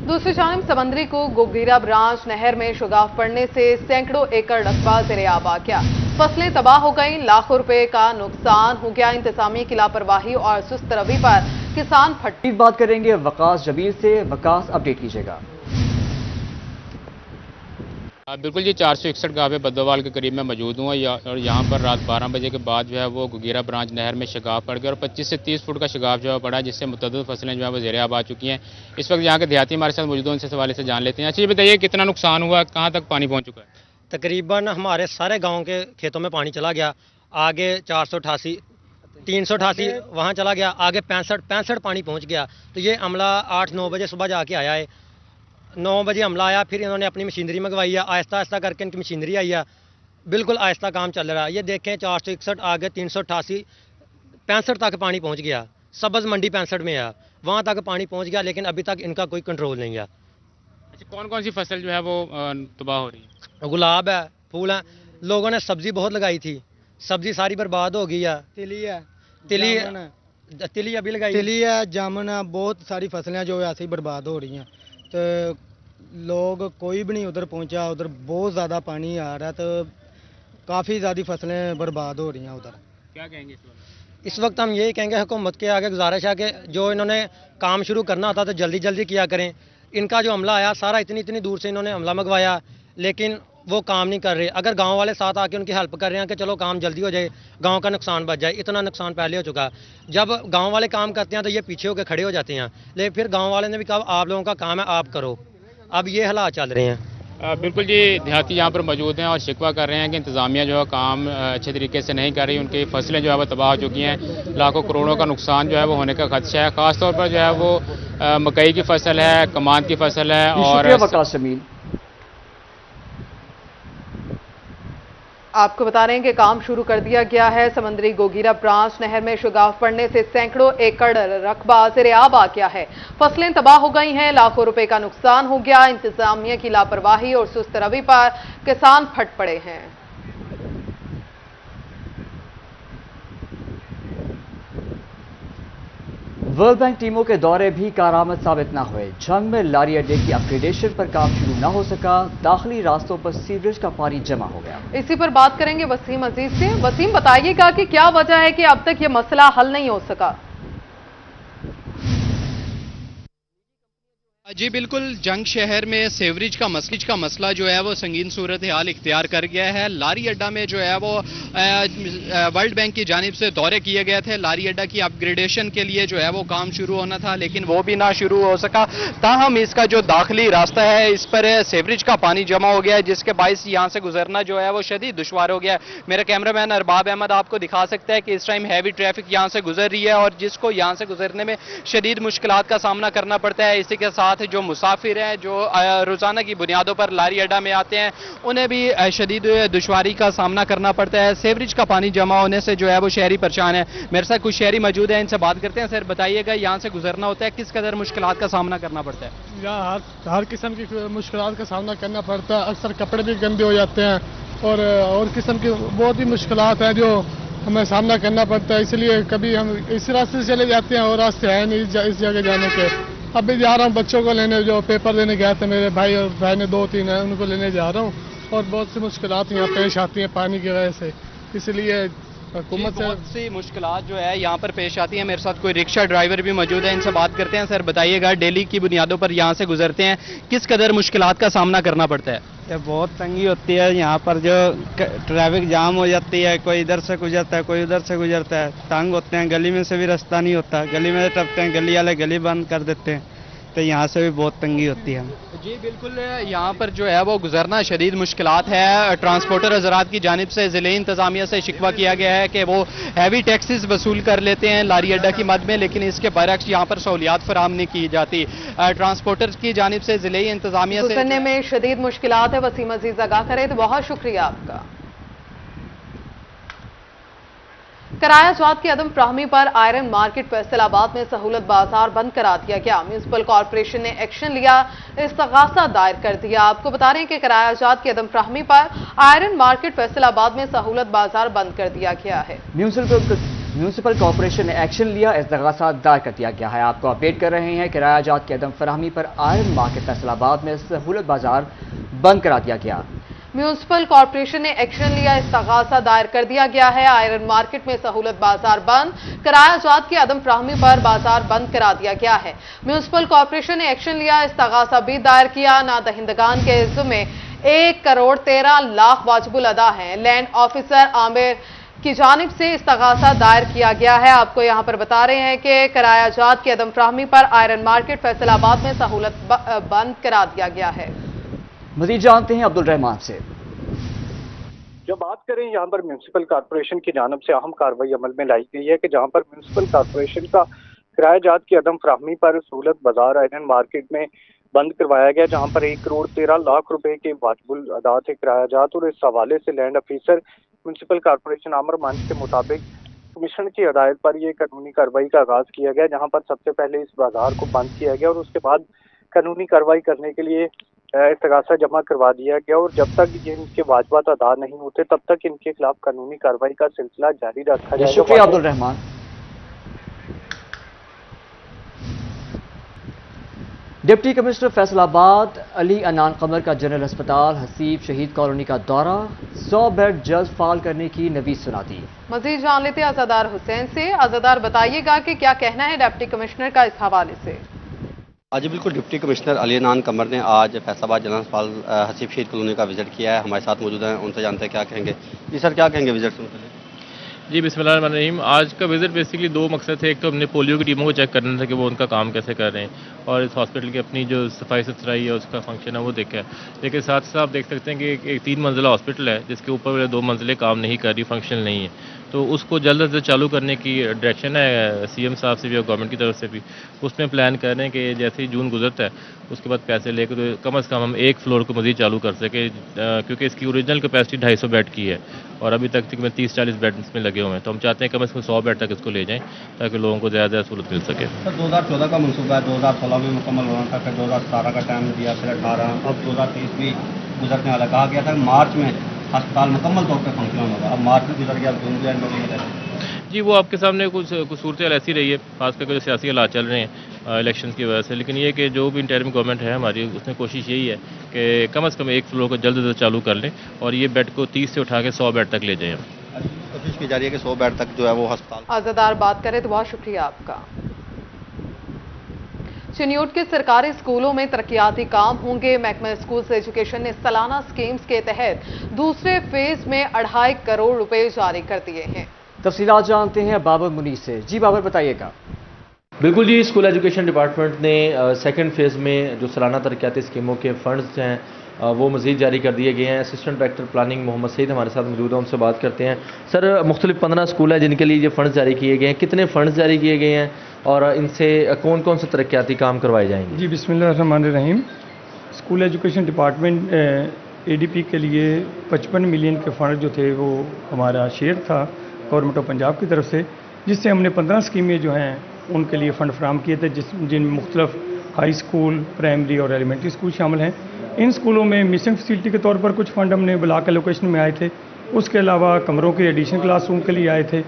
दूसरी जानब समंदरी को गोगीरा ब्रांच नहर में शुगाफ पड़ने से सैकड़ों एकड़ रकबा ज़ेर-ए-आब आ गया। फसलें तबाह हो गईं, लाखों रुपए का नुकसान हो गया। इंतजामिया की लापरवाही और सुस्त रवि पर किसान फट। बात करेंगे वकास जमील से। वकास, अपडेट कीजिएगा। बिल्कुल जी, 461 गाँव पे बद्दोवाल के करीब में मौजूद हूँ और यहाँ पर रात 12 बजे के बाद जो है वो गोगीरा ब्रांच नहर में शगाफ पड़ गया और 25 से 30 फुट का शगाफ जो है पड़ा, जिससे मुतअद्दिद फसलें जो है वो ज़ेर-ए-आब आ चुकी हैं। इस वक्त यहाँ के देहाती हमारे साथ मौजूद हैं, उनसे हवाले से जान लेते हैं। अच्छा, ये बताइए कितना नुकसान हुआ, कहाँ तक पानी पहुँच चुका है? तकरीबन हमारे सारे गाँव के खेतों में पानी चला गया। आगे 488 388 वहाँ चला गया, आगे 65 पानी पहुँच गया। तो ये अमला 8-9 बजे सुबह जाके आया है। 9 बजे हमला आया, फिर इन्होंने अपनी मशीनरी मंगवाई है। आहिस्ता आहिस्ता करके इनकी मशीनरी आई है, बिल्कुल आहिस्ता काम चल रहा है। ये देखें 461 आगे 388 65 तक पानी पहुंच गया। सब्ज़ मंडी 65 में है, वहां तक पानी पहुंच गया, लेकिन अभी तक इनका कोई कंट्रोल नहीं है। अच्छा, कौन कौन सी फसल जो है वो तबाह हो रही है? गुलाब है, फूल है, लोगों ने सब्जी बहुत लगाई थी, सब्जी सारी बर्बाद हो गई है। तिली है, तिली अभी लगाई, तिली है, जामुन है, बहुत सारी फसलें जो ऐसे ही बर्बाद हो रही हैं। तो लोग कोई भी नहीं उधर पहुंचा, उधर बहुत ज़्यादा पानी आ रहा है, तो काफ़ी ज़्यादा फसलें बर्बाद हो रही हैं उधर। क्या कहेंगे इस वक्त हम यही कहेंगे हुकूमत के आगे गुजारिश है कि जो इन्होंने काम शुरू करना होता तो जल्दी जल्दी किया करें। इनका जो हमला आया सारा इतनी दूर से इन्होंने हमला मंगवाया, लेकिन वो काम नहीं कर रहे। अगर गांव वाले साथ आके उनकी हेल्प कर रहे हैं कि चलो काम जल्दी हो जाए, गांव का नुकसान बच जाए, इतना नुकसान पहले हो चुका। जब गांव वाले काम करते हैं तो ये पीछे होकर खड़े हो जाते हैं, लेकिन फिर गांव वाले ने भी कहा आप लोगों का काम है, आप करो। अब ये हालात चल रहे हैं। बिल्कुल जी, देहाती यहाँ पर मौजूद हैं और शिकवा कर रहे हैं कि इंतज़ामिया जो है काम अच्छे तरीके से नहीं कर रही, उनकी फसलें जो है वो तबाह हो चुकी हैं, लाखों करोड़ों का नुकसान जो है वो होने का खदशा है। ख़ासतौर पर जो है वो मकई की फसल है, कमान की फसल है। और वकास जमील, आपको बता रहे हैं कि काम शुरू कर दिया गया है। समंदरी गोगीरा ब्रांच नहर में शुगाफ पड़ने से सैकड़ों एकड़ रकबा ज़ेर-ए-आब आ गया है। फसलें तबाह हो गई हैं, लाखों रुपए का नुकसान हो गया। इंतजामिया की लापरवाही और सुस्त रवि पर किसान फट पड़े हैं। वर्ल्ड बैंक टीमों के दौरे भी कारआमद साबित न हुए। जंग में लारी अड्डे की अपग्रेडेशन पर काम शुरू न हो सका। दाखिली रास्तों पर सीवरेज का पानी जमा हो गया। इसी पर बात करेंगे वसीम अजीज से। वसीम, बताइएगा कि क्या वजह है कि अब तक ये मसला हल नहीं हो सका? जी बिल्कुल, जंग शहर में सेवरेज का मसला जो है वो संगीन सूरत हाल इख्तियार कर गया है। लारी अड्डा में जो है वो वर्ल्ड बैंक की जानिब से दौरे किए गए थे। लारी अड्डा की अपग्रेडेशन के लिए जो है वो काम शुरू होना था, लेकिन वो भी ना शुरू हो सका। ताहम इसका जो दाखिली रास्ता है इस पर सेवरेज का पानी जमा हो गया है, जिसके बायस यहाँ से गुजरना जो है वो शदीद दुश्वार हो गया है। मेरा कैमरामैन अरबाब अहमद आपको दिखा सकता है कि इस टाइम हैवी ट्रैफिक यहाँ से गुजर रही है और जिसको यहाँ से गुजरने में शदीद मुश्किलात का सामना करना पड़ता है। इसी के साथ जो मुसाफिर हैं, जो रोजाना की बुनियादों पर लारी अड्डा में आते हैं, उन्हें भी शदीद दुश्वारी का सामना करना पड़ता है। सेवरेज का पानी जमा होने से जो है वो शहरी परेशान है। मेरे साथ कुछ शहरी मौजूद हैं, इनसे बात करते हैं। सर बताइएगा, यहाँ से गुजरना होता है, किस कदर मुश्किलात का सामना करना पड़ता है? यहाँ हर किस्म की मुश्किलात का सामना करना पड़ता है। अक्सर कपड़े भी गंदे हो जाते हैं और किस्म की बहुत ही मुश्किलात है जो हमें सामना करना पड़ता है। इसलिए कभी हम इस रास्ते से चले जाते हैं और रास्ते है नहीं इस जगह जाने के। अभी जा रहा हूँ बच्चों को लेने, जो पेपर देने गए थे मेरे भाई और भाई ने 2-3 है, उनको लेने जा रहा हूँ और बहुत सी मुश्किलात यहाँ पेश आती हैं पानी की वजह से। इसलिए हुकूमत से बहुत सी मुश्किलात जो है यहाँ पर पेश आती हैं। मेरे साथ कोई रिक्शा ड्राइवर भी मौजूद है, इनसे बात करते हैं। सर बताइएगा, डेली की बुनियादों पर यहाँ से गुजरते हैं, किस कदर मुश्किलात का सामना करना पड़ता है? ये बहुत तंगी होती है यहाँ पर, जो ट्रैफिक जाम हो जाती है, कोई इधर से गुजरता है, कोई उधर से गुजरता है, तंग होते हैं। गली में से भी रास्ता नहीं होता, गली में टपते हैं, गली वाले गली बंद कर देते हैं, तो यहाँ से भी बहुत तंगी होती है। जी बिल्कुल, यहाँ पर जो है वो गुजरना शदीद मुश्किलात है। ट्रांसपोर्टर हजरात की जानिब से ज़िले इंतज़ामिया से शिकवा किया गया है कि वो हैवी टैक्सेस वसूल कर लेते हैं लारी अड्डा की मद में, लेकिन इसके बरअक्स यहाँ पर सहूलियात फराहम नहीं की जाती। ट्रांसपोर्टर की जानिब से ज़िले इंतज़ामिया से गुजरने में शदीद मुश्किलात है। वसीम अजीज आगाह करें तो बहुत शुक्रिया आपका। किराया जात की अदम फ्राहमी पर आयरन मार्केट फैसलाबाद में सहूलत बाजार बंद करा दिया गया। म्यूनिसिपल कॉर्पोरेशन ने एक्शन लिया, इस्तगासा दायर कर दिया। आपको बता रहे हैं कि किराया जात की अदम फ्राहमी पर आयरन मार्केट फैसलाबाद में सहूलत बाजार बंद कर दिया गया है। म्यूनिसिपल कॉरपोरेशन ने एक्शन लिया, इस्तगासा दायर कर दिया गया है। आपको अपडेट कर रहे हैं, किराया जात की अदम फराहमी पर आयरन मार्केट फैसलाबाद में सहूलत बाजार बंद करा दिया गया। म्यूनिसिपल कॉरपोरेशन ने एक्शन लिया, इस्तगासा दायर कर दिया गया है। आयरन मार्केट में सहूलत बाजार बंद, किराया जात की अदम फराहमी पर बाजार बंद करा दिया गया है। म्यूनिसिपल कॉरपोरेशन ने एक्शन लिया, इस्तगासा भी दायर किया। ना दहिंदगान के जिम्मे 1,13,00,000 वाजिबुल अदा है। लैंड ऑफिसर आमिर की जानिब से इस्तगासा दायर किया गया है। आपको यहां पर बता रहे हैं कि किराया जात की अदम फराहमी पर आयरन मार्केट फैसलाबाद में सहूलत बंद करा दिया गया है। मजीद जानते हैं अब्दुल रहमान से। जो बात करें यहाँ पर म्यूनिसिपल कॉरपोरेशन की जानिब से अहम कार्रवाई अमल में लाई गई है कि जहाँ पर म्यूनिसिपल कॉरपोरेशन का किराया जात की अदम फराहमी पर सहूलत बाजार आयरन मार्केट में बंद करवाया गया, जहाँ पर 1,13,00,000 रुपए के वाजिबुल अदा थे किराया जात। और इस हवाले से land officer municipal corporation Aamir Manik के मुताबिक कमीशन की हदायत पर यह कानूनी कार्रवाई का आगाज किया गया, जहाँ पर सबसे पहले इस बाजार को बंद किया गया और उसके बाद कानूनी कार्रवाई करने के लिए इस्तगासा जमा करवा दिया गया। और जब तक ये इनके वाजिबात अदा नहीं होते तब तक इनके खिलाफ कानूनी कार्रवाई का सिलसिला जारी रखा जाएगा। शुक्रिया अब्दुल रहमान। डिप्टी कमिश्नर फैसलाबाद अली अनान कमर का जनरल अस्पताल हसीब शहीद कॉलोनी का दौरा, 100 बेड जल्द फाल करने की नवीद सुना दी। मजीद जान लेते हैं अज़ादार हुसैन से। अज़ादार बताइएगा कि क्या कहना है डिप्टी कमिश्नर का इस हवाले से। आज बिल्कुल डिप्टी कमिश्नर अली अनान कमर ने आज फैसलाबाद जनरल अस्पताल हसीब शहीद कॉलोनी का विजिट किया है। हमारे साथ मौजूद हैं, उनसे जानते हैं क्या कहेंगे। जी सर, क्या कहेंगे विजिट से? जी बिस्मिल्लाहिर्रहमानिर्रहीम। आज का विजिट बेसिकली दो मकसद थे। एक तो हमने पोलियो की टीमों को चेक करना था कि वो उनका काम कैसे कर रहे हैं, और इस हॉस्पिटल की अपनी जो सफाई सुथराई है उसका फंक्शन है वो देखा है। लेकिन साथ साथ आप देख सकते हैं कि एक 3 मंजिला हॉस्पिटल है जिसके ऊपर वाले 2 मंजिलें काम नहीं कर रही, फंक्शनल नहीं है। तो उसको जल्द से जल्द चालू करने की डायरेक्शन है सीएम साहब से भी और गवर्नमेंट की तरफ से भी। उसमें प्लान कर रहे हैं कि जैसे ही जून गुजरता है उसके बाद पैसे लेकर तो कम से कम हम एक फ्लोर को मज़ीद चालू कर सके, क्योंकि इसकी ओरिजिनल कैपेसिटी 250 बेड की है और अभी तक तकरीबन 30-40 बेड इसमें लगे हुए हैं। तो हम चाहते हैं कम से कम 100 बेड तक इसको ले जाएं ताकि लोगों को ज़्यादा सहूलत मिल सके। सर 2014 का मनसूबा है, 2016 में मुकम्मल होना था, फिर 2017 का टाइम दिया, फिर 18, अब 2023 भी गुजरने वाला। कहा गया था मार्च में अस्पताल मुकम्मल तौर पर फंक्शन होगा, अब मार्च में गुजर गया, अब जून जुलाई में। जी वो आपके सामने कुछ सूरत ऐसी रही है, खास करके जो सियासी हालात चल रहे हैं इलेक्शन की वजह से। लेकिन ये कि जो भी इंटरिम गवर्नमेंट है हमारी, उसमें कोशिश यही है कि कम से कम एक फ्लोर को जल्द से जल्द चालू कर लें और ये बेड को 30 से उठा के 100 बेड तक ले जाएं। कोशिश की जा रही है कि 100 बेड तक जो है वो अस्पताल। आज़ादार बात करें तो बहुत शुक्रिया आपका। चिन्यूट के सरकारी स्कूलों में तरक्याती काम होंगे। महकमा स्कूल्स एजुकेशन ने सालाना स्कीम्स के तहत दूसरे फेज में 2.5 करोड़ रुपए जारी कर दिए हैं। तफसीलात जानते हैं बाबर मुनीर से। जी बाबर बताइएगा। बिल्कुल जी, स्कूल एजुकेशन डिपार्टमेंट ने सेकंड फेज़ में जो सालाना तरक्याती स्कीमों के फंड्स हैं वो मज़ीद जारी कर दिए गए हैं। Assistant director planning Mohammad Saeed हमारे साथ मौजूद हैं, उनसे बात करते हैं। सर, मुख्तलिफ 15 स्कूल हैं जिनके लिए ये फ़ंड्स जारी किए गए हैं, कितने फ़ंड्स जारी किए गए हैं और इनसे कौन कौन से तरक्याती काम करवाए जाएंगे? जी बिस्मिल्लाहिर्रहमानिर्रहीम। स्कूल एजुकेशन डिपार्टमेंट एडीपी के लिए 55 मिलियन के फ़ंड जो थे वो हमारा शेयर था गवर्नमेंट ऑफ पंजाब की तरफ से, जिससे हमने 15 स्कीमें जो हैं उनके लिए फ़ंड फराहम किए थे, जिनमें मुख्तलिफ हाई स्कूल, प्राइमरी और एलिमेंट्री स्कूल शामिल हैं। इन स्कूलों में मिसिंग फैसिलिटी के तौर पर कुछ फ़ंड हमने ब्लॉक एलोकेशन में आए थे, उसके अलावा कमरों के एडिशनल क्लासरूम के लिए आए थे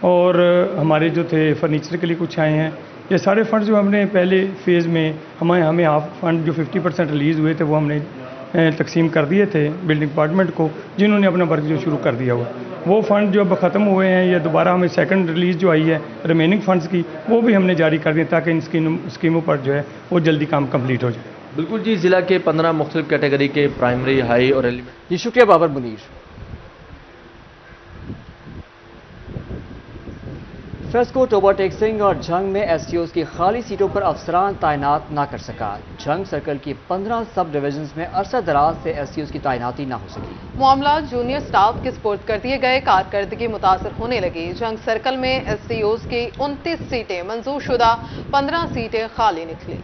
और हमारे जो थे फर्नीचर के लिए कुछ आए हैं। ये सारे फंड जो हमने पहले फेज़ में हमें हाफ फंड जो 50% रिलीज़ हुए थे वो हमने तकसीम कर दिए थे बिल्डिंग डिपार्टमेंट को, जिन्होंने अपना वर्क जो शुरू कर दिया हुआ। वो फ़ंड जो अब ख़त्म हुए हैं या दोबारा हमें सेकंड रिलीज़ जो आई है रिमेनिंग फ़ंड्स की, वो भी हमने जारी कर दिए ताकि इन स्कीमों पर जो है वो जल्दी काम कंप्लीट हो जाए। बिल्कुल जी, ज़िला के 15 मुख्तलिफ कैटेगरी के प्राइमरी, हाई और एलिमेंट। जी शुक्रिया बाबर मुनीर। फेस्को ओवरटेक्सिंग और झंग में एसटीओज की खाली सीटों पर अफसरान तैनात ना कर सका। झंग सर्कल की 15 सब डिवीजन में अरसा दराज से एसटीओज की तैनाती ना हो सकी। मामला जूनियर स्टाफ के स्पोर्ट कर दिए गए, कारकर्दगी मुतासर होने लगी। झंग सर्कल में एसटीओज की 29 सीटें मंजूर शुदा, 15 सीटें खाली निकली।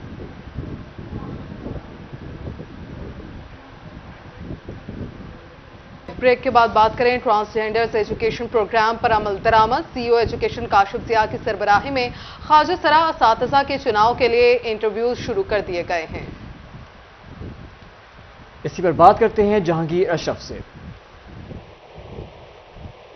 ब्रेक के बाद बात करें ट्रांसजेंडर्स एजुकेशन प्रोग्राम पर अमल दरामद। सीईओ एजुकेशन काशिफ ज़िया की सरबराही में ख्वाजा सरा असातिज़ा के चुनाव के लिए इंटरव्यूज शुरू कर दिए गए हैं। इसी पर बात करते हैं जहांगीर अशरफ से।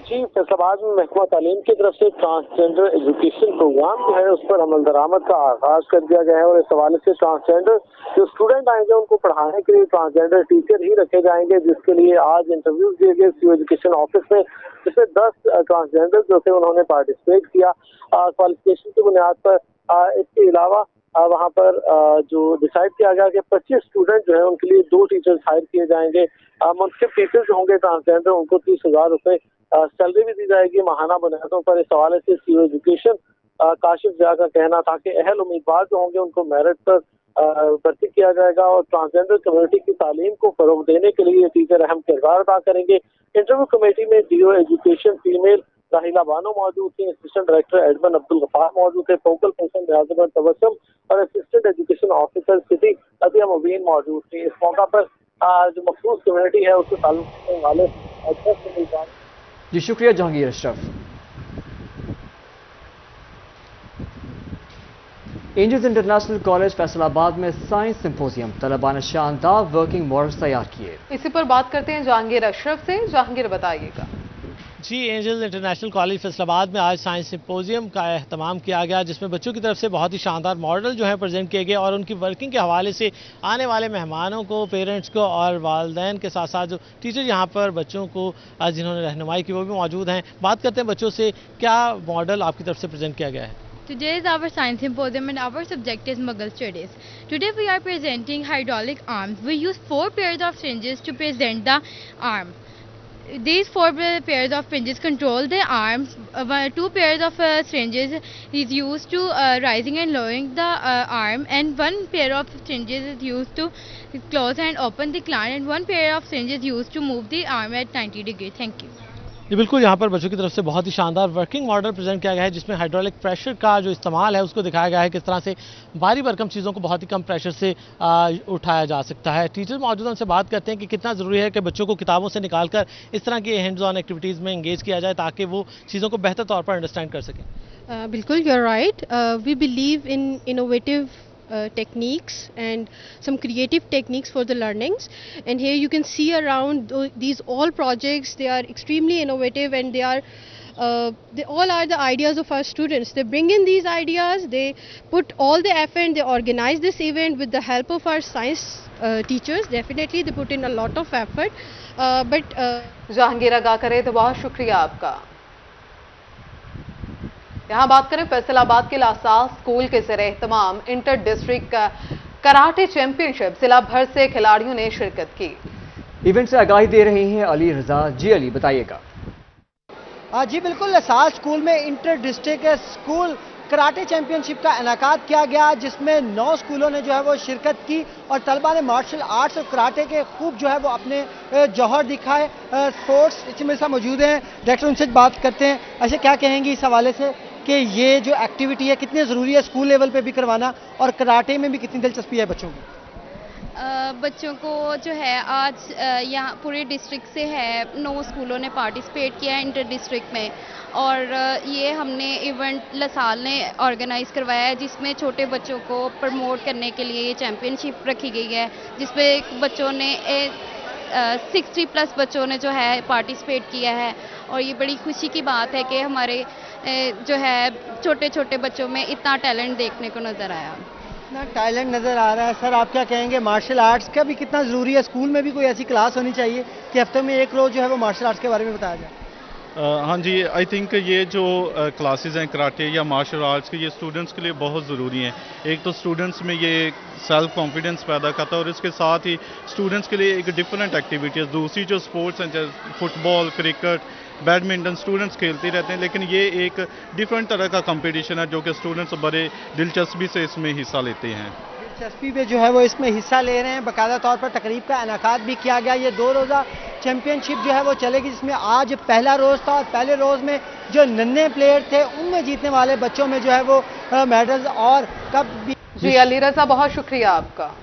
जी, फैसलाबाद में महकमा तालीम की तरफ से ट्रांसजेंडर एजुकेशन प्रोग्राम जो है उस पर अमल दरामद का आगाज कर दिया गया है और इस हवाले से ट्रांसजेंडर जो स्टूडेंट आएंगे उनको पढ़ाने के लिए ट्रांसजेंडर टीचर ही रखे जाएंगे, जिसके लिए आज इंटरव्यूज दिए गए सीओ एजुकेशन ऑफिस में, जिसमें 10 ट्रांसजेंडर जो थे उन्होंने पार्टिसिपेट किया क्वालिफिकेशन की बुनियाद पर। इसके अलावा वहाँ पर जो डिसाइड किया गया कि 25 स्टूडेंट जो है उनके लिए 2 टीचर्स हायर किए जाएंगे। मुंतखब टीचर्स जो होंगे ट्रांसजेंडर उनको 30,000 रुपए सैलरी भी दी जाएगी माहाना बुनियादों पर। इस हवाले से सीओ एजुकेशन काशिफ जिया का कहना था कि अहल उम्मीदवार जो होंगे उनको मेरिट पर भर्ती किया जाएगा और ट्रांसजेंडर कम्युनिटी की तालीम को फरोग देने के लिए ये टीचर अहम किरदार अदा करेंगे। इंटरव्यू कमेटी में DO education female Rahila Bano मौजूद थी, assistant director admin Abdul Ghaffar मौजूद थे, फोकल पर्सन रियाजत तबस्सुम और assistant education officer city Atiya Mubeen मौजूद थी। इस मौका पर जो मखसूस कम्युनिटी है उससे ताल्लुक रखने वाले 10 उम्मीदवार। जी शुक्रिया Jahangir Ashraf. Angels international college Faisalabad में साइंस सिंपोजियम, तलबा ने शानदार वर्किंग मॉडल्स तैयार किए। इसी पर बात करते हैं जहांगीर अशरफ से। जहांगीर बताइएगा। जी, एंजल्स इंटरनेशनल कॉलेज फैसलाबाद में आज साइंस सिंपोजियम का एहतमाम किया गया, जिसमें बच्चों की तरफ से बहुत ही शानदार मॉडल जो है प्रेजेंट किए गए और उनकी वर्किंग के हवाले से आने वाले मेहमानों को, पेरेंट्स को और वालिदैन के साथ साथ जो टीचर यहाँ पर बच्चों को आज जिन्होंने रहनुमाई की वो भी मौजूद हैं। बात करते हैं बच्चों से, क्या मॉडल आपकी तरफ से प्रेजेंट किया गया है? Today is our science symposium and our subject is Mughal studies. Today we are presenting hydraulic arms. We use 4 pairs of fringes to present the arm. These 4 pairs of fringes control the arms. 2 pairs of fringes is used to rising and lowering the arm, and 1 pair of fringes is used to close and open the gland, and 1 pair of fringes used to move the arm at 90 degrees. Thank you. जी बिल्कुल, यहाँ पर बच्चों की तरफ से बहुत ही शानदार working model present किया गया है, जिसमें हाइड्रोलिक प्रेशर का जो इस्तेमाल है उसको दिखाया गया है, किस तरह से भारी भरकम चीज़ों को बहुत ही कम प्रेशर से उठाया जा सकता है। टीचर मौजूद उनसे बात करते हैं कि कितना ज़रूरी है कि बच्चों को किताबों से निकालकर इस तरह की हैंड्स ऑन एक्टिविटीज़ में इंगेज किया जाए ताकि वो चीज़ों को बेहतर तौर पर अंडरस्टैंड कर सकें। बिल्कुल, you are right. We believe in innovative techniques and some creative techniques for the learnings, and here you can see around these all projects. They are extremely innovative and they all are the ideas of our students. They bring in these ideas, they put all the effort, they organize this event with the help of our science teachers. Definitely they put in a lot of effort, but Jahangir Agha करे तो बहुत शुक्रिया आपका। यहाँ बात करें फैसलाबाद के LaSalle school के ज़रिए तमाम इंटर डिस्ट्रिक्ट कराटे चैंपियनशिप, जिला भर से खिलाड़ियों ने शिरकत की। इवेंट से आगाही दे रहे हैं अली रजा। जी अली बताइएगा। जी बिल्कुल, लासाल स्कूल में inter district school karate championship का इनेकाद किया गया, जिसमें 9 स्कूलों ने जो है वो शिरकत की और तलबा ने मार्शल आर्ट्स और कराटे के खूब जो है वो अपने जौहर दिखाए। स्पोर्ट्स इसमें से मौजूद हैं, डायरेक्टर उनसे बात करते हैं। अच्छा, क्या कहेंगे इस हवाले से कि ये जो एक्टिविटी है कितनी ज़रूरी है स्कूल लेवल पे भी करवाना, और कराटे में भी कितनी दिलचस्पी है बच्चों की? बच्चों को जो है आज यहाँ पूरे डिस्ट्रिक्ट से है 9 स्कूलों ने पार्टिसिपेट किया है इंटर डिस्ट्रिक्ट में, और ये हमने इवेंट लासाल ने ऑर्गेनाइज़ करवाया है, जिसमें छोटे बच्चों को प्रमोट करने के लिए ये चैम्पियनशिप रखी गई है, जिसमें बच्चों ने 60+ बच्चों ने जो है पार्टिसिपेट किया है। और ये बड़ी खुशी की बात है कि हमारे जो है छोटे छोटे बच्चों में इतना टैलेंट देखने को नज़र आया। इतना टैलेंट नज़र आ रहा है। सर, आप क्या कहेंगे मार्शल आर्ट्स का भी कितना ज़रूरी है? स्कूल में भी कोई ऐसी क्लास होनी चाहिए कि हफ्ते में 1 रोज़ जो है वो मार्शल आर्ट्स के बारे में बताया जाए। हाँ जी, आई थिंक ये जो क्लासेस हैं कराटे या मार्शल आर्ट्स के, ये स्टूडेंट्स के लिए बहुत ज़रूरी हैं। एक तो स्टूडेंट्स में ये सेल्फ कॉन्फिडेंस पैदा करता है और इसके साथ ही स्टूडेंट्स के लिए एक डिफरेंट एक्टिविटीज़, दूसरी जो स्पोर्ट्स हैं जैसे फुटबॉल, क्रिकेट, बैडमिंटन स्टूडेंट्स खेलते रहते हैं, लेकिन ये एक डिफरेंट तरह का कंपटीशन है जो कि स्टूडेंट्स बड़े दिलचस्पी से इसमें हिस्सा लेते हैं। दिलचस्पी पे जो है वो इसमें हिस्सा ले रहे हैं। बाकायदा तौर पर तकरीब का इनेकाद भी किया गया। ये 2 रोज़ा चैंपियनशिप जो है वो चलेगी, जिसमें आज पहला रोज़ था और पहले रोज़ में जो नन्हे प्लेयर थे उनमें जीतने वाले बच्चों में जो है वो मेडल्स और कप भी। जी अली रजा, बहुत शुक्रिया आपका।